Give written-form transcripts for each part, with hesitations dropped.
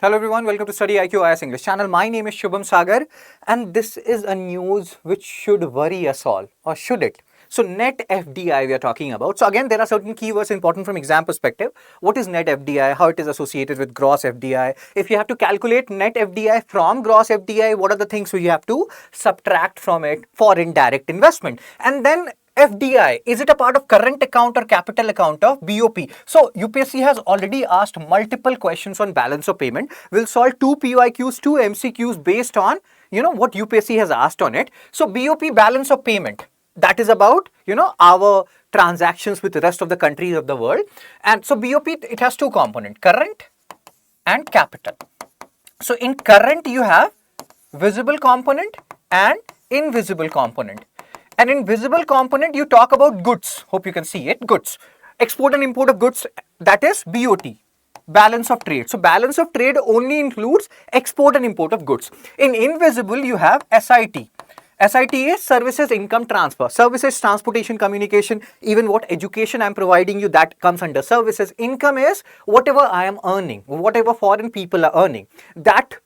Hello everyone, welcome to StudyIQ IAS English channel. My name is Shubham Sagar and this is a news which should worry us all, or should it? So net FDI we are talking about. So again, there are certain keywords important from exam perspective. What is net FDI? How it is associated with gross FDI? If you have to calculate net FDI from gross FDI, what are the things we have to subtract from it for indirect investment? And then FDI, is it a part of current account or capital account of BOP? So UPSC has already asked multiple questions on balance of payment. We'll solve two PYQs, two MCQs based on what UPSC has asked on it. So BOP, balance of payment, that is about our transactions with the rest of the countries of the world. And so BOP, it has two components, current and capital. So in current you have visible component and invisible component. And in visible component, you talk about goods. Hope you can see it. Goods. Export and import of goods, that is BOT. Balance of trade. So balance of trade only includes export and import of goods. In invisible, you have SIT. SIT is services income transfer. Services, transportation, communication, even what education I am providing you, that comes under services. Income is whatever I am earning, whatever foreign people are earning. That,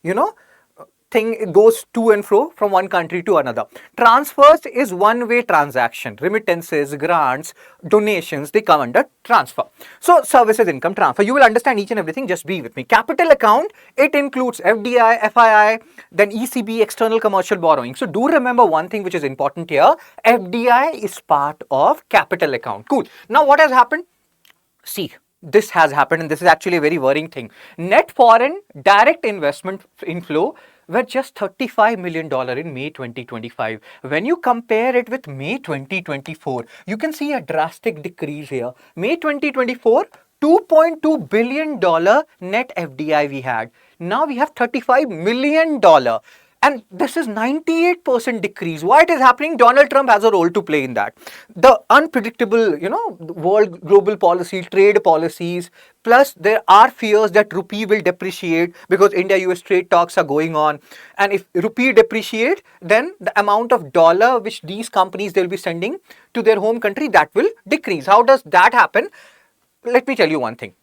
thing goes to and fro from one country to another. Transfers is one-way transaction. Remittances, grants, donations, they come under transfer. So services income transfer. You will understand each and everything, just be with me. Capital account, it includes FDI, FII, then ECB, external commercial borrowing. So do remember one thing which is important here. FDI is part of capital account. Cool. Now what has happened? See, this has happened and this is actually a very worrying thing. Net foreign direct investment inflow were just $35 million in May 2025. When you compare it with May 2024, you can see a drastic decrease here. May 2024, $2.2 billion net FDI we had. Now we have $35 million. And this is 98% decrease. Why it is happening? Donald Trump has a role to play in that. The unpredictable, world global policy, trade policies, plus there are fears that rupee will depreciate because India-US trade talks are going on. And if rupee depreciate, then the amount of dollar which these companies they'll be sending to their home country, that will decrease. How does that happen? Let me tell you one thing.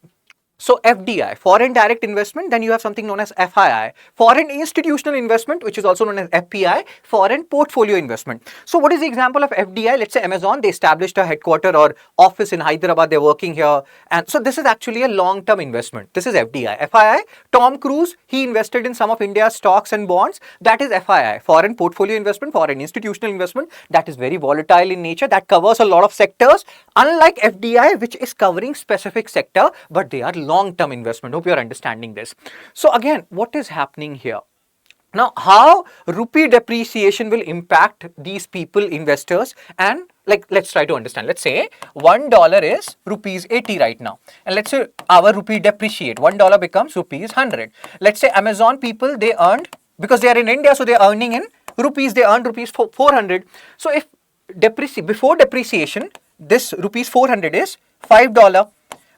So FDI, foreign direct investment, then you have something known as FII, foreign institutional investment, which is also known as FPI, foreign portfolio investment. So what is the example of FDI? Let's say Amazon, they established a headquarter or office in Hyderabad, they're working here. And so this is actually a long-term investment. This is FDI. FII, Tom Cruise, he invested in some of India's stocks and bonds. That is FII, foreign portfolio investment, foreign institutional investment. That is very volatile in nature. That covers a lot of sectors, unlike FDI, which is covering specific sector, but they are long-term investment. Hope you are understanding this. So again, what is happening here? Now, how rupee depreciation will impact these people, investors, and let's try to understand. Let's say $1 is rupees 80 right now. And let's say our rupee depreciate. $1 becomes rupees 100. Let's say Amazon people, they earned, because they are in India, so they are earning in rupees, they earned rupees 400. So if before depreciation, this rupees 400 is $5.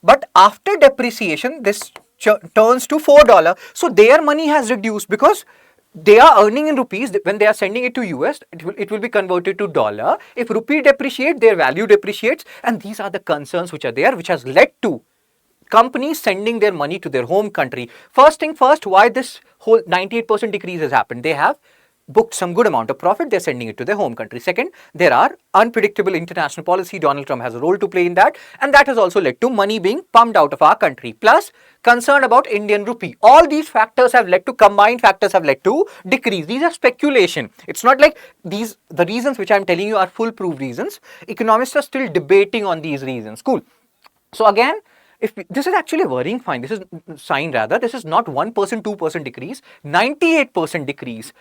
But after depreciation, this turns to $4. So their money has reduced because they are earning in rupees. When they are sending it to US, it will be converted to dollar. If rupee depreciate, their value depreciates. And these are the concerns which are there, which has led to companies sending their money to their home country. First thing first, why this whole 98% decrease has happened? They have booked some good amount of profit, they're sending it to their home country. Second, there are unpredictable international policy. Donald Trump has a role to play in that, and that has also led to money being pumped out of our country. Plus, concern about Indian rupee. All these factors have led to, combined factors have led to decrease. These are speculation. It's not like the reasons which I'm telling you are foolproof reasons. Economists are still debating on these reasons. Cool. So again, this is actually a worrying sign. This is sign rather. This is not 1%, 2% decrease, 98% decrease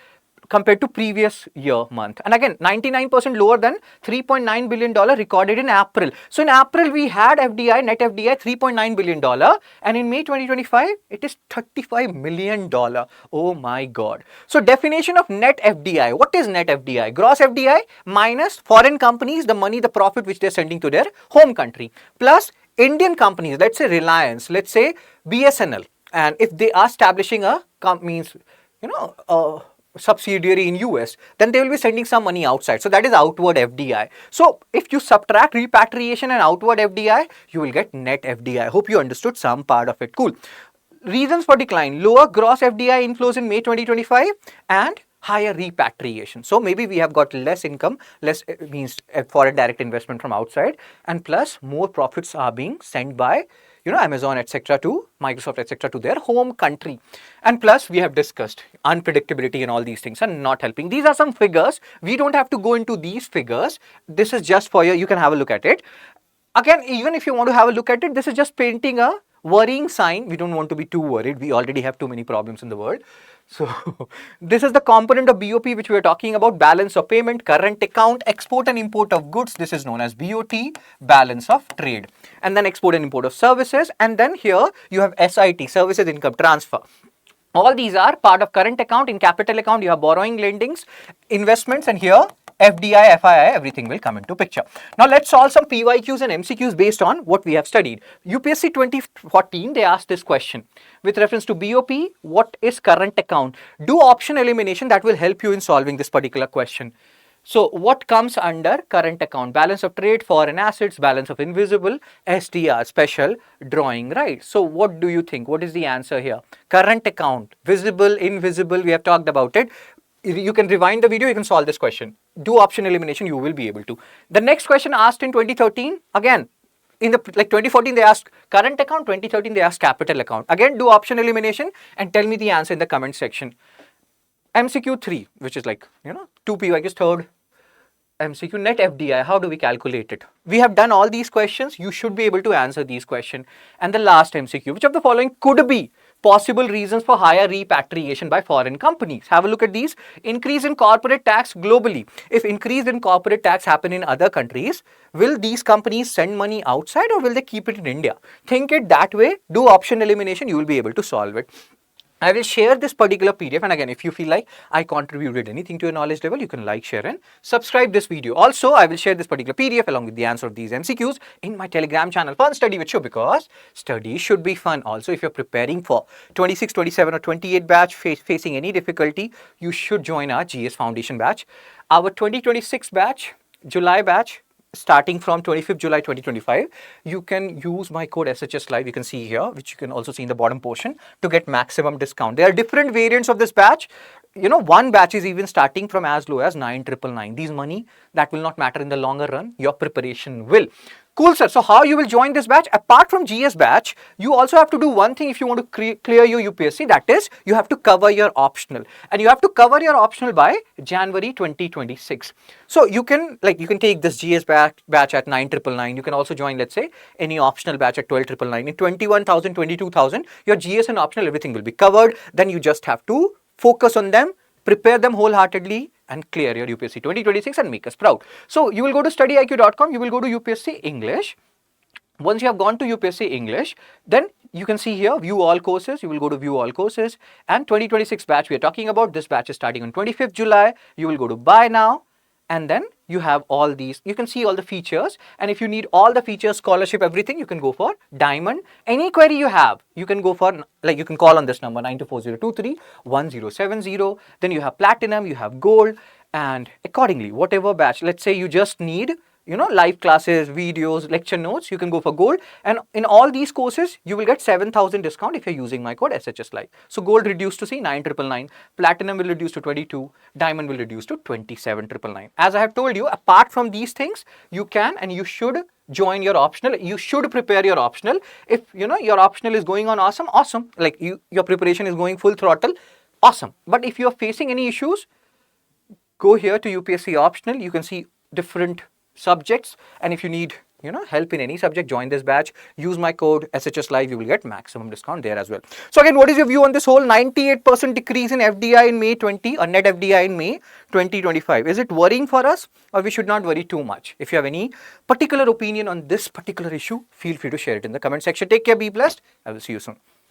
compared to previous year month. And again, 99% lower than $3.9 billion recorded in April. So in April, we had FDI, net FDI, $3.9 billion. And in May 2025, it is $35 million. Oh my God. So definition of net FDI. What is net FDI? Gross FDI minus foreign companies, the money, the profit which they're sending to their home country. Plus Indian companies, let's say Reliance, let's say BSNL. And if they are establishing a subsidiary in US, then they will be sending some money outside. So that is outward FDI. So if you subtract repatriation and outward FDI, you will get net FDI. Hope you understood some part of it. Cool. reasons for decline: lower gross FDI inflows in May 2025 and higher repatriation. So maybe we have got less income, less means foreign direct investment from outside, and plus more profits are being sent by Amazon etc. to Microsoft etc. to their home country. And plus we have discussed unpredictability and all these things are not helping. These are some figures. We don't have to go into these figures. This is just for you can have a look at it. Again, even if you want to have a look at it, this is just painting a worrying sign. We don't want to be too worried. We already have too many problems in the world. So this is the component of BOP which we are talking about: balance of payment, current account, export and import of goods. This is known as BOT, balance of trade. And then export and import of services. And then here you have SIT, services income transfer. All these are part of current account. In capital account, you have borrowing, lendings, investments, and here FDI, FII, everything will come into picture. Now let's solve some PYQs and MCQs based on what we have studied. UPSC 2014, they asked this question with reference to BOP. What is current account? Do option elimination, that will help you in solving this particular question. So what comes under current account? Balance of trade, foreign assets, balance of invisible, SDR, special drawing, right? So what do you think? What is the answer here? Current account, visible, invisible, we have talked about it. You can rewind the video, you can solve this question. Do option elimination, you will be able to. The next question asked in 2013, again, in the 2014 they asked current account, 2013 they asked capital account. Again, do option elimination and tell me the answer in the comment section. MCQ 3, which is 2 PYQs, third MCQ, net FDI, how do we calculate it? We have done all these questions, you should be able to answer these questions. And the last MCQ, which of the following could be possible reasons for higher repatriation by foreign companies? Have a look at these. Increase in corporate tax globally. If increase in corporate tax happen in other countries, will these companies send money outside or will they keep it in India? Think it that way, do option elimination, you will be able to solve it. I will share this particular PDF, and again, if you feel like I contributed anything to your knowledge level, you can like, share and subscribe this video. Also, I will share this particular PDF along with the answer of these MCQs in my Telegram channel, Fun Study with Shubh, because study should be fun. Also, if you're preparing for 26, 27 or 28 batch, facing any difficulty, you should join our GS Foundation batch. Our 2026 batch, July batch, starting from 25th July 2025, you can use my code SHS Live, you can see here, which you can also see in the bottom portion, to get maximum discount. There are different variants of this batch. One batch is even starting from as low as 9,999. These money, that will not matter in the longer run, your preparation will. Cool, sir. So how you will join this batch? Apart from GS batch, you also have to do one thing if you want to clear your UPSC, that is, you have to cover your optional. And you have to cover your optional by January 2026. So you can take this GS batch at 9,999. You can also join, let's say, any optional batch at 12,999. In 21,000, 22,000, your GS and optional, everything will be covered. Then you just have to focus on them, prepare them wholeheartedly, and clear your UPSC 2026 and make us proud. So you will go to StudyIQ.com, you will go to UPSC English. Once you have gone to UPSC English, then you can see here, view all courses. You will go to view all courses, and 2026 batch we are talking about. This batch is starting on 25th July. You will go to buy now, and then you have all these. You can see all the features, and if you need all the features, scholarship, everything, you can go for diamond. Any query you have, you can go for, you can call on this number 9240231070. Then you have platinum, you have gold, and accordingly, whatever batch, let's say you just need live classes, videos, lecture notes, you can go for gold. And in all these courses, you will get 7,000 discount if you're using my code SHS Live. So gold reduced to 9,999, platinum will reduce to 22, diamond will reduce to 27,999. As I have told you, apart from these things, you can and you should join your optional. You should prepare your optional. If your optional is going on awesome, your preparation is going full throttle, awesome. But if you're facing any issues, go here to UPSC optional. You can see different subjects, and if you need help in any subject, join this batch, use my code SHS Live, you will get maximum discount there as well. So again, what is your view on this whole 98% decrease in FDI in May 20 or net FDI in May 2025? Is it worrying for us, or we should not worry too much? If you have any particular opinion on this particular issue, feel free to share it in the comment section. Take care, be blessed. I will see you soon.